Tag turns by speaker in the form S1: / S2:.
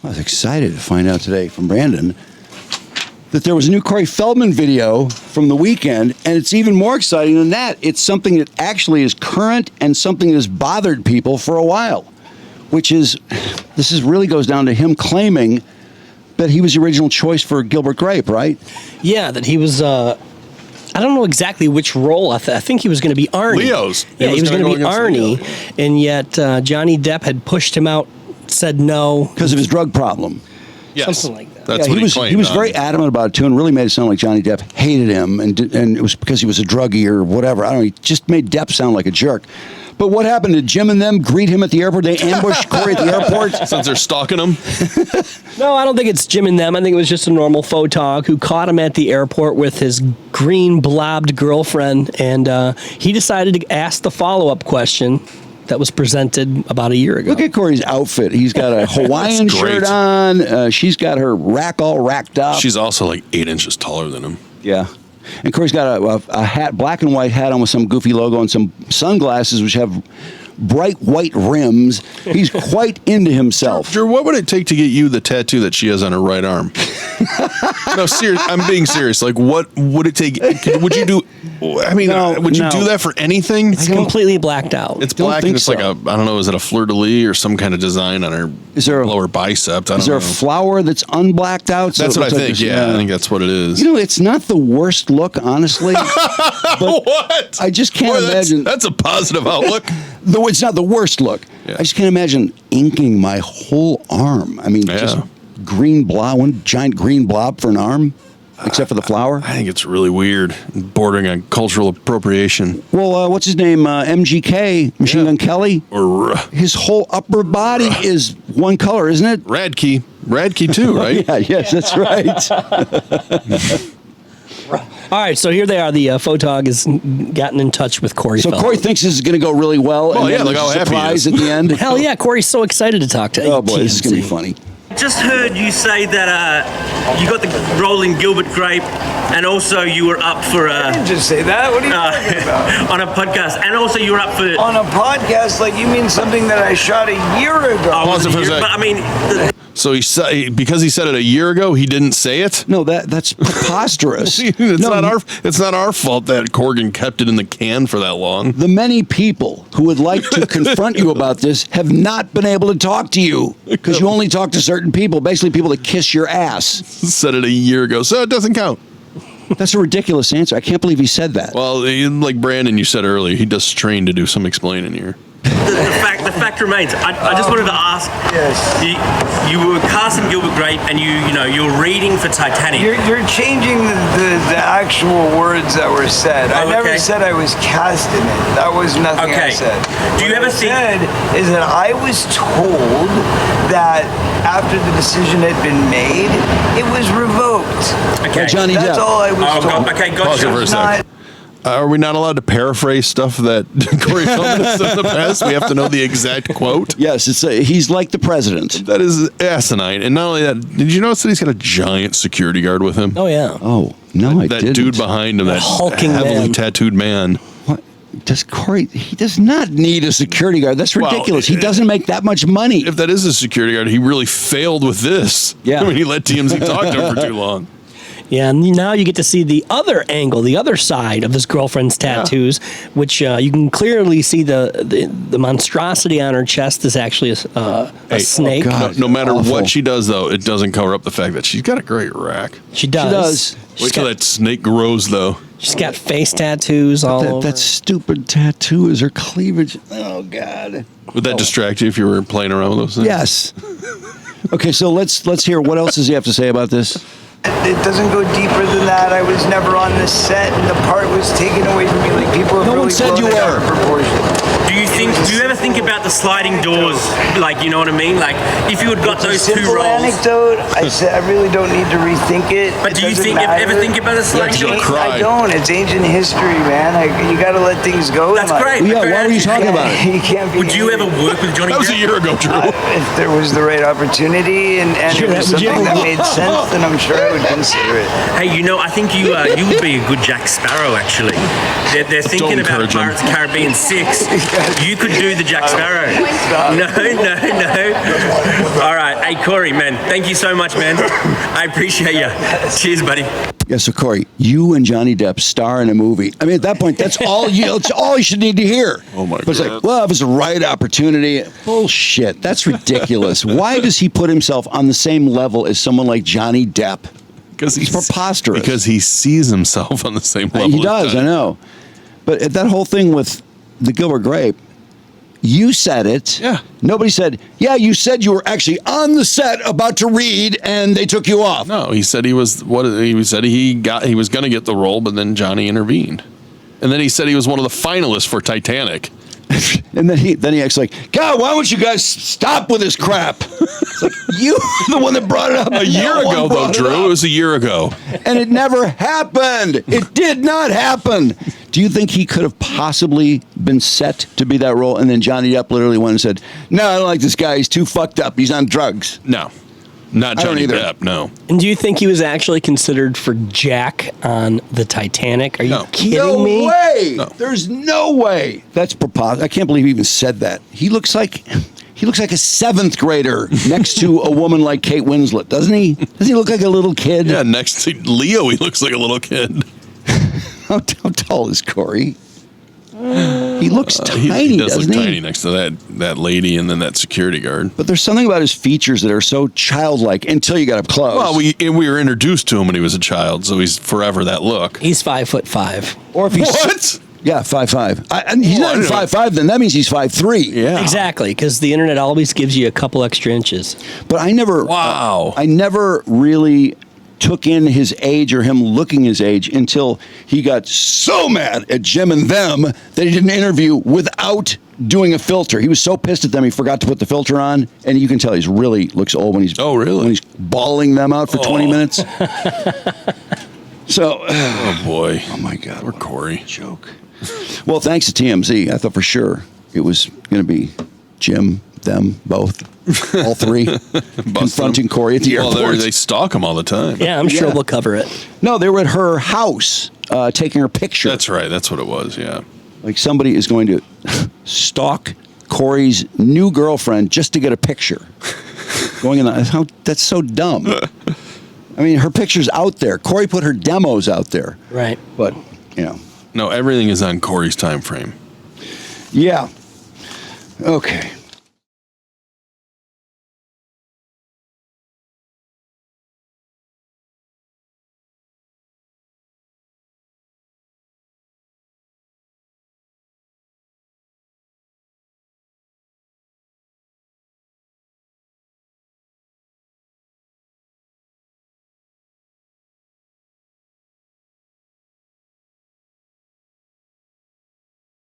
S1: I was excited to find out today from Brandon that there was a new Corey Feldman video from the weekend, and it's even more exciting than that. It's something that actually is current and something that has bothered people for a while, which is, really goes down to him claiming that he was the original choice for Gilbert Grape, right?
S2: Yeah, that he was, I don't know exactly which role. I think he was going to be Arnie.
S3: Leo's.
S2: Yeah, he was going to be Arnie, and yet Johnny Depp had pushed him out, said no.
S1: Because of his drug problem.
S3: Yes.
S2: Something like that.
S3: That's what he claimed.
S1: He was very adamant about it, too, and really made it sound like Johnny Depp hated him, and it was because he was a druggie or whatever. I don't know. He just made Depp sound like a jerk. But what happened? Did Jim and them greet him at the airport? They ambushed Corey at the airport?
S3: Since they're stalking him?
S2: No, I don't think it's Jim and them. I think it was just a normal photog who caught him at the airport with his green blobbed girlfriend, and he decided to ask the follow-up question that was presented about a year ago.
S1: Look at Corey's outfit. He's got a Hawaiian shirt on. She's got her rack all racked up.
S3: She's also like 8 inches taller than him.
S1: Yeah. And Corey's got a hat, black and white hat on with some goofy logo and some sunglasses which have bright white rims. He's quite into himself.
S3: Drew, what would it take to get you the tattoo that she has on her right arm? No, serious. I'm being serious. Like, what would it take? Would you do? I mean, would you do that for anything?
S2: It's completely blacked out.
S3: It's black and it's like a, I don't know, is it a fleur-de-lis or some kind of design on her lower bicep?
S1: Is there a flower that's unblacked out?
S3: So that's what I think. Yeah, I think that's what it is.
S1: You know, it's not the worst look, honestly. But
S3: what?
S1: I just can't imagine.
S3: That's a positive outlook.
S1: It's not the worst look. Yeah. I just can't imagine inking my whole arm. I mean, just green blob, one giant green blob for an arm, except for the flower.
S3: I think it's really weird, bordering on cultural appropriation.
S1: Well, what's his name? MGK, Machine Gun Kelly.
S3: Or
S1: his whole upper body is one color, isn't it?
S3: Radke too, right?
S1: Yes, that's right.
S2: All right, so here they are. The photog has gotten in touch with Corey Feldman.
S1: So Corey thinks this is going to go really well.
S3: Oh,
S1: and
S3: yeah, look how happy he is.
S1: Surprise at the end.
S2: Hell yeah, Corey's so excited to talk to
S1: Oh, boy, this is going to be funny.
S4: Just heard you say that you got the role in Gilbert Grape, and also you were up for
S5: I didn't just say that. What are you talking about?
S4: on a podcast, and also you were up for
S5: on a podcast? Like, you mean something that I shot a year ago?
S3: Pause it for a second.
S4: But I mean.
S3: So because he said it a year ago, he didn't say it?
S1: No, that's preposterous.
S3: It's not our fault that Corgan kept it in the can for that long.
S1: The many people who would like to confront you about this have not been able to talk to you because you only talk to certain people, basically people that kiss your ass.
S3: Said it a year ago, so it doesn't count.
S1: That's a ridiculous answer. I can't believe he said that.
S3: Well, like Brandon, you said earlier, he does train to do some explaining here.
S4: The fact remains. I just wanted to ask.
S5: Yes.
S4: You were cast in Gilbert Grape, and you're reading for Titanic.
S5: You're changing the actual words that were said. I never said I was cast in it. That was nothing I said.
S4: Do you ever think?
S5: What I said is that I was told that after the decision had been made, it was revoked.
S4: Okay.
S1: Johnny
S5: That's
S1: Depp.
S5: all I was told.
S4: Okay,
S3: Pause it
S4: gotcha.
S3: for a sec. Are we not allowed to paraphrase stuff that Corey Feldman has said in the past? We have to know the exact quote?
S1: Yes, he's like the president.
S3: That is asinine. And not only that, did you notice that he's got a giant security guard with him?
S2: Oh, yeah.
S1: Oh, no, I didn't.
S3: That dude behind him, that
S2: hulking
S3: heavily
S2: man.
S3: tattooed man.
S1: What? Does Corey, he does not need a security guard. That's ridiculous. He doesn't make that much money.
S3: If that is a security guard, he really failed with this.
S1: Yeah.
S3: I mean, he let TMZ talk to him for too long.
S2: Yeah, and now you get to see the other angle, the other side of this girlfriend's tattoos, which you can clearly see the monstrosity on her chest is actually a snake.
S1: Oh God,
S3: no matter
S1: awful.
S3: what she does, though, it doesn't cover up the fact that she's got a great rack.
S2: She does.
S3: Wait till that snake grows, though.
S2: She's got face tattoos all over.
S1: That stupid tattoo is her cleavage. Oh, God.
S3: Would that distract you if you were playing around with those things?
S1: Yes. Okay, so let's hear. What else does he have to say about this?
S5: It doesn't go deeper than that. I was never on the set, and the part was taken away from me. Like, people have
S1: No one
S5: really
S1: said
S5: blown
S1: you
S5: it out
S1: were.
S5: of proportion.
S4: Do you ever think about the sliding doors? Like, you know what I mean? Like, if you had got those two
S5: Simple
S4: roles.
S5: anecdote. I really don't need to rethink it.
S4: But
S5: It
S4: do you
S5: doesn't
S4: ever
S5: matter.
S4: think about the sliding
S3: You'll
S4: doors?
S3: cry.
S5: I don't. It's ancient history, man. You got to let things go.
S4: That's
S5: in life.
S4: great.
S1: Yeah, why were you talking about it?
S5: You can't be.
S4: Would you ever work with Johnny
S3: That was a
S4: Depp?
S3: year ago, Drew.
S5: If there was the right opportunity and it was
S2: would you
S5: something
S2: ever-
S5: that made sense, then I'm sure I would consider it.
S4: Hey, you know, I think you would be a good Jack Sparrow, actually. They're thinking about
S3: encourage him.
S4: Pirates of the Caribbean 6. You could do the Jack Sparrow. No. All right. Hey, Corey, man, thank you so much, man. I appreciate you. Cheers, buddy.
S1: Yeah, so Corey, you and Johnny Depp star in a movie. I mean, at that point, that's all you should need to hear.
S3: Oh my
S1: But it's
S3: God.
S1: like, well, it was the right opportunity. Bullshit. That's ridiculous. Why does he put himself on the same level as someone like Johnny Depp?
S3: Because
S1: He's preposterous.
S3: Because he sees himself on the same level.
S1: He
S3: as
S1: does,
S3: Johnny.
S1: I know. But that whole thing with the Gilbert Grape, you said it.
S3: Yeah.
S1: Nobody said, yeah, you said you were actually on the set about to read and they took you off.
S3: No, he said he was he was going to get the role, but then Johnny intervened, and then he said he was one of the finalists for Titanic.
S1: And then he acts like, God, why don't you guys stop with this crap? It's like, you were the one that brought it up
S3: A year
S1: No one
S3: ago, though,
S1: brought it
S3: Drew.
S1: up.
S3: It was a year ago.
S1: And it never happened. It did not happen. Do you think he could have possibly been set to be that role? And then Johnny Depp literally went and said, no, I don't like this guy. He's too fucked up. He's on drugs.
S3: No, not
S1: I don't
S3: Johnny
S1: either.
S3: Depp. No.
S2: And do you think he was actually considered for Jack on the Titanic? Are you
S3: No.
S2: kidding
S1: No
S2: me?
S1: way.
S3: No.
S1: There's no way. That's preposterous. I can't believe he even said that. He looks like a seventh grader next to a woman like Kate Winslet, doesn't he? Doesn't he look like a little kid?
S3: Yeah, next to Leo, he looks like a little kid.
S1: How tall is Corey? He looks
S3: He
S1: tiny,
S3: does
S1: doesn't
S3: look
S1: he?
S3: tiny next to that lady and then that security guard.
S1: But there's something about his features that are so childlike until you got up close.
S3: Well, we were introduced to him when he was a child, so he's forever that look.
S2: He's 5'5".
S1: or if he's
S3: What?
S1: yeah, 5'5". And he's not
S3: I
S1: even
S3: don't know.
S1: 5'5". Then that means he's 5'3".
S3: Yeah.
S2: Exactly, because the internet always gives you a couple extra inches.
S1: But I never.
S3: Wow.
S1: I never really took in his age or him looking his age until he got so mad at Jim and them that he did an interview without doing a filter. He was so pissed at them he forgot to put the filter on, and you can tell he's really looks old when he's
S3: really?
S1: when he's bawling them out for 20 minutes. So,
S3: Oh boy.
S1: oh my God,
S3: Poor Corey.
S1: joke. Well, thanks to TMZ, I thought for sure it was going to be Jim, them, both, all three, confronting Corey at the
S3: Well,
S1: airport.
S3: they stalk him all the time.
S2: Yeah, I'm sure
S1: Yeah.
S2: we'll cover it.
S1: No, they were at her house taking her picture.
S3: That's right. That's what it was. Yeah.
S1: Like somebody is going to stalk Corey's new girlfriend just to get a picture. Going in that's so dumb. I mean, her picture's out there. Corey put her demos out there.
S2: Right.
S1: But, you know.
S3: No, everything is on Corey's time frame.
S1: Yeah. Okay.